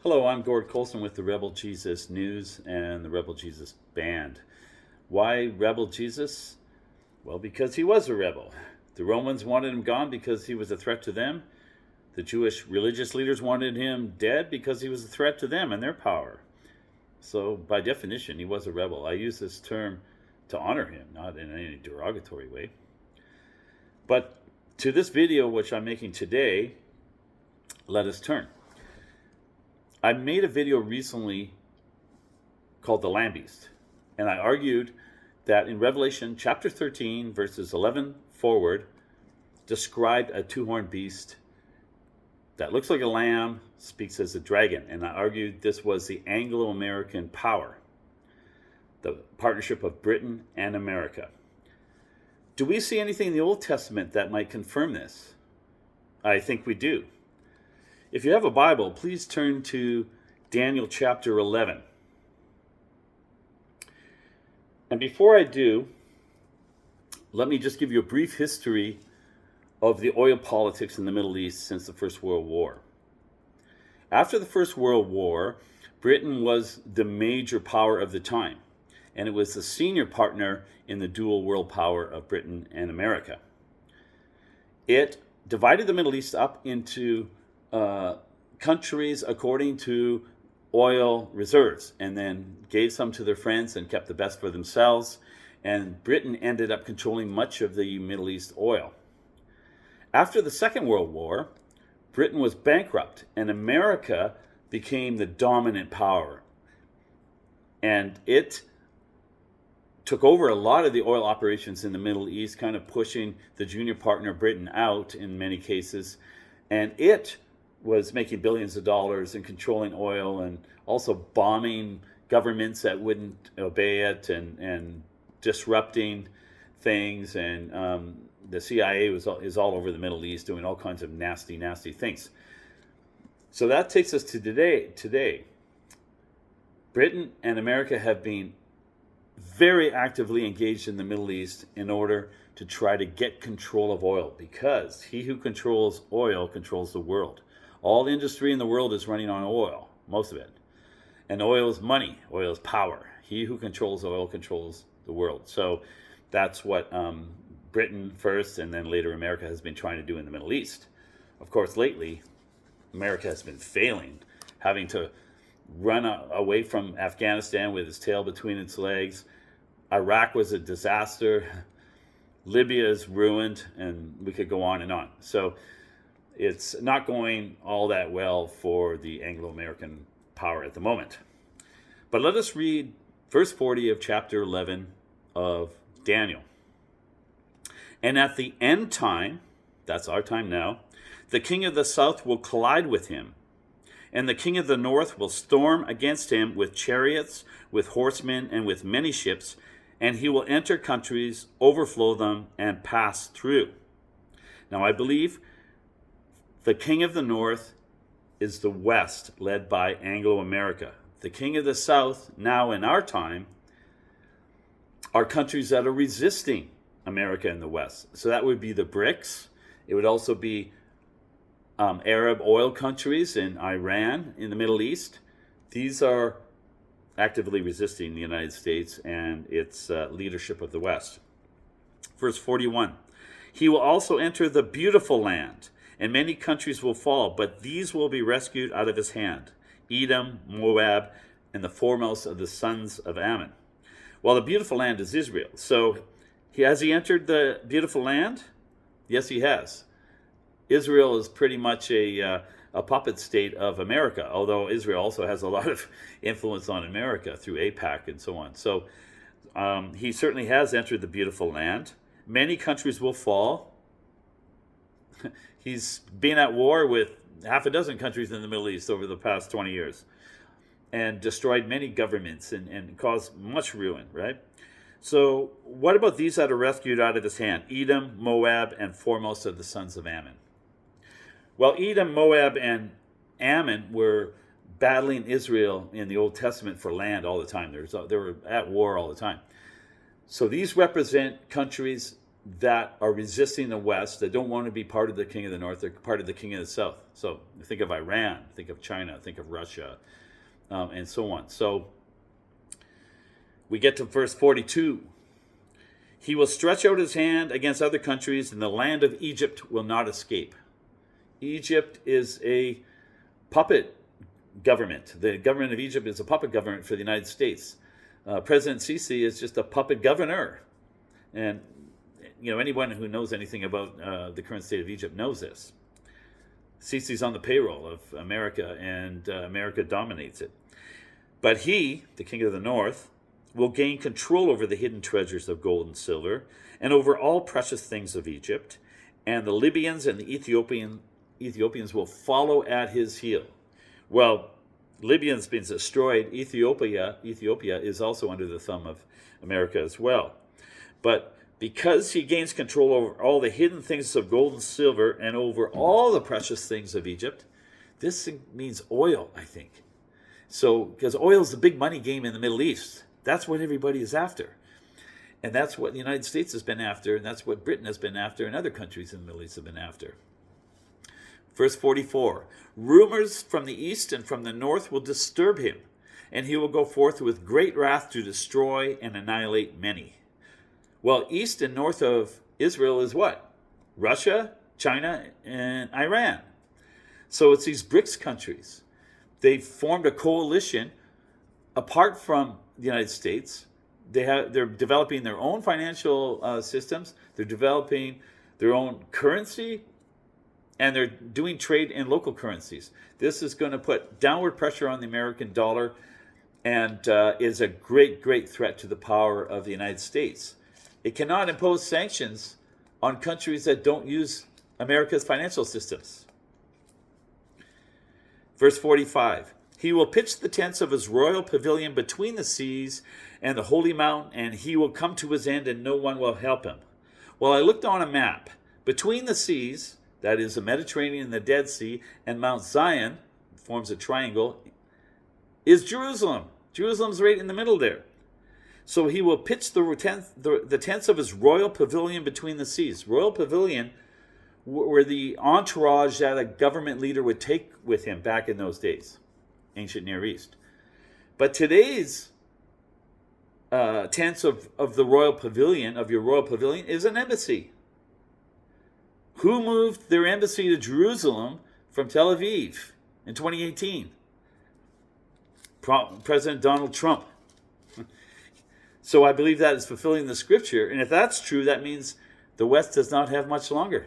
Hello, I'm Gord Colson with the Rebel Jesus News and the Rebel Jesus Band. Why Rebel Jesus? Well, because he was a rebel. The Romans wanted him gone because he was a threat to them. The Jewish religious leaders wanted him dead because he was a threat to them and their power. So, by definition, he was a rebel. I use this term to honor him, not in any derogatory way. But to this video, which I'm making today, let us turn. I made a video recently called The Lamb Beast, and I argued that in Revelation chapter 13, verses 11 forward, described a two-horned beast that looks like a lamb, speaks as a dragon, and I argued this was the Anglo-American power, the partnership of Britain and America. Do we see anything in the Old Testament that might confirm this? I think we do. If you have a Bible, please turn to Daniel chapter 11. And before I do, let me just give you a brief history of the oil politics in the Middle East since the First World War. After the First World War, Britain was the major power of the time, and it was the senior partner in the dual world power of Britain and America. It divided the Middle East up into countries according to oil reserves, and then gave some to their friends and kept the best for themselves. And Britain ended up controlling much of the Middle East oil. After the Second World War, Britain was bankrupt, and America became the dominant power. And it took over a lot of the oil operations in the Middle East, kind of pushing the junior partner Britain out in many cases. And it was making billions of dollars and controlling oil, and also bombing governments that wouldn't obey it, and disrupting things. And the CIA is all over the Middle East doing all kinds of nasty things. So that takes us to today. Britain and America have been very actively engaged in the Middle East in order to try to get control of oil, because he who controls oil controls the world. All the industry in the world is running on oil, most of it. And oil is money, oil is power. He who controls oil controls the world. So that's what Britain first, and then later America, has been trying to do in the Middle East. Of course, lately, America has been failing, having to run away from Afghanistan with its tail between its legs. Iraq was a disaster. Libya is ruined, and we could go on and on. So it's not going all that well for the Anglo-American power at the moment. But let us read verse 40 of chapter 11 of Daniel. And at the end time, that's our time now, the king of the south will collide with him, and the king of the north will storm against him with chariots, with horsemen, and with many ships, and he will enter countries, overflow them, and pass through. Now I believe the king of the north is the West, led by Anglo-America. The king of the south, now in our time, are countries that are resisting America in the West. So that would be the BRICS. It would also be Arab oil countries in Iran, in the Middle East. These are actively resisting the United States and its leadership of the West. Verse 41, he will also enter the beautiful land, and many countries will fall, but these will be rescued out of his hand: Edom, Moab, and the foremost of the sons of Ammon. Well, the beautiful land is Israel. So has he entered the beautiful land? Yes, he has. Israel is pretty much a puppet state of America, although Israel also has a lot of influence on America through AIPAC and so on. So he certainly has entered the beautiful land. Many countries will fall. He's been at war with half a dozen countries in the Middle East over the past 20 years and destroyed many governments and caused much ruin, right? So what about these that are rescued out of his hand? Edom, Moab, and foremost of the sons of Ammon. Well, Edom, Moab, and Ammon were battling Israel in the Old Testament for land all the time. They were at war all the time. So these represent countries that are resisting the West, that don't want to be part of the king of the North, they're part of the king of the South. So think of Iran, think of China, think of Russia, and so on. So we get to verse 42. He will stretch out his hand against other countries, and the land of Egypt will not escape. Egypt is a puppet government. The government of Egypt is a puppet government for the United States. President Sisi is just a puppet governor. And anyone who knows anything about the current state of Egypt knows this. Sisi's on the payroll of America, and America dominates it. But he, the king of the North, will gain control over the hidden treasures of gold and silver, and over all precious things of Egypt, and the Libyans and the Ethiopians will follow at his heel. Well, Libya's been destroyed. Ethiopia is also under the thumb of America as well. But because he gains control over all the hidden things of gold and silver, and over all the precious things of Egypt, this means oil, I think. So, because oil is the big money game in the Middle East. That's what everybody is after. And that's what the United States has been after, and that's what Britain has been after, and other countries in the Middle East have been after. Verse 44, rumors from the east and from the north will disturb him, and he will go forth with great wrath to destroy and annihilate many. Well, east and north of Israel is what? Russia, China, and Iran. So it's these BRICS countries. They've formed a coalition apart from the United States. They're developing their own financial systems. They're developing their own currency, and they're doing trade in local currencies. This is going to put downward pressure on the American dollar, and is a great, great threat to the power of the United States. It cannot impose sanctions on countries that don't use America's financial systems. Verse 45. He will pitch the tents of his royal pavilion between the seas and the holy mountain, and he will come to his end, and no one will help him. Well, I looked on a map. Between the seas, that is the Mediterranean and the Dead Sea, and Mount Zion, forms a triangle, is Jerusalem. Jerusalem's right in the middle there. So he will pitch the tents of his royal pavilion between the seas. Royal pavilion were the entourage that a government leader would take with him back in those days. Ancient Near East. But today's tents of the royal pavilion, of your royal pavilion, is an embassy. Who moved their embassy to Jerusalem from Tel Aviv in 2018? President Donald Trump. So I believe that is fulfilling the scripture. And if that's true, that means the West does not have much longer.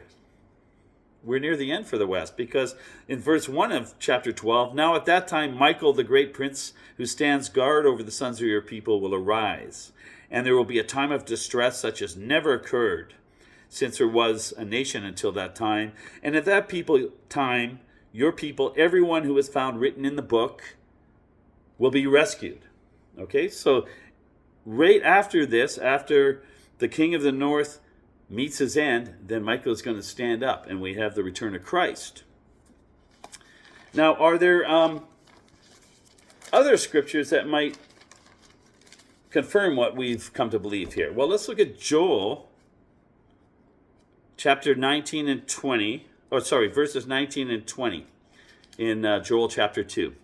We're near the end for the West, because in verse 1 of chapter 12, now at that time Michael, the great prince who stands guard over the sons of your people, will arise, and there will be a time of distress such as never occurred since there was a nation until that time. And at that time, your people, everyone who is found written in the book, will be rescued. Okay, so right after this, after the king of the north meets his end, then Michael is going to stand up, and we have the return of Christ. Now, are there other scriptures that might confirm what we've come to believe here? Well, let's look at Joel chapter 19 and 20. Oh, sorry, verses 19 and 20 in Joel chapter 2.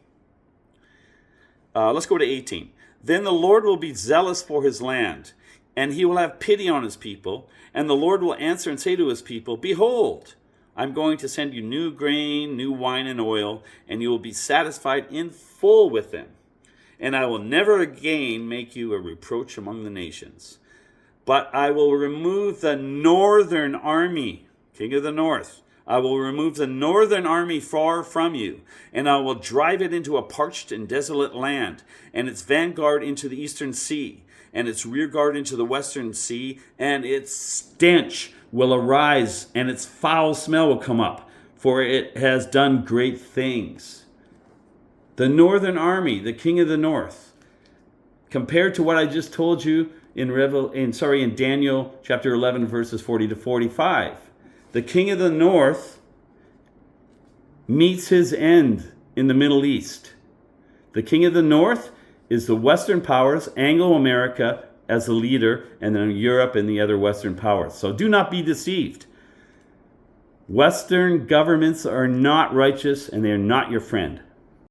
Let's go to 18. Then the Lord will be zealous for his land, and he will have pity on his people. And the Lord will answer and say to his people, behold, I'm going to send you new grain, new wine, and oil, and you will be satisfied in full with them. And I will never again make you a reproach among the nations. But I will remove the northern army, king of the north. I will remove the northern army far from you, and I will drive it into a parched and desolate land, and its vanguard into the eastern sea, and its rear guard into the western sea, and its stench will arise, and its foul smell will come up, for it has done great things. The northern army, the king of the north, compared to what I just told you in Daniel chapter 11, verses 40 to 45. The king of the north meets his end in the Middle East. The king of the north is the Western powers, Anglo-America, as a leader, and then Europe and the other Western powers. So do not be deceived. Western governments are not righteous, and they are not your friend.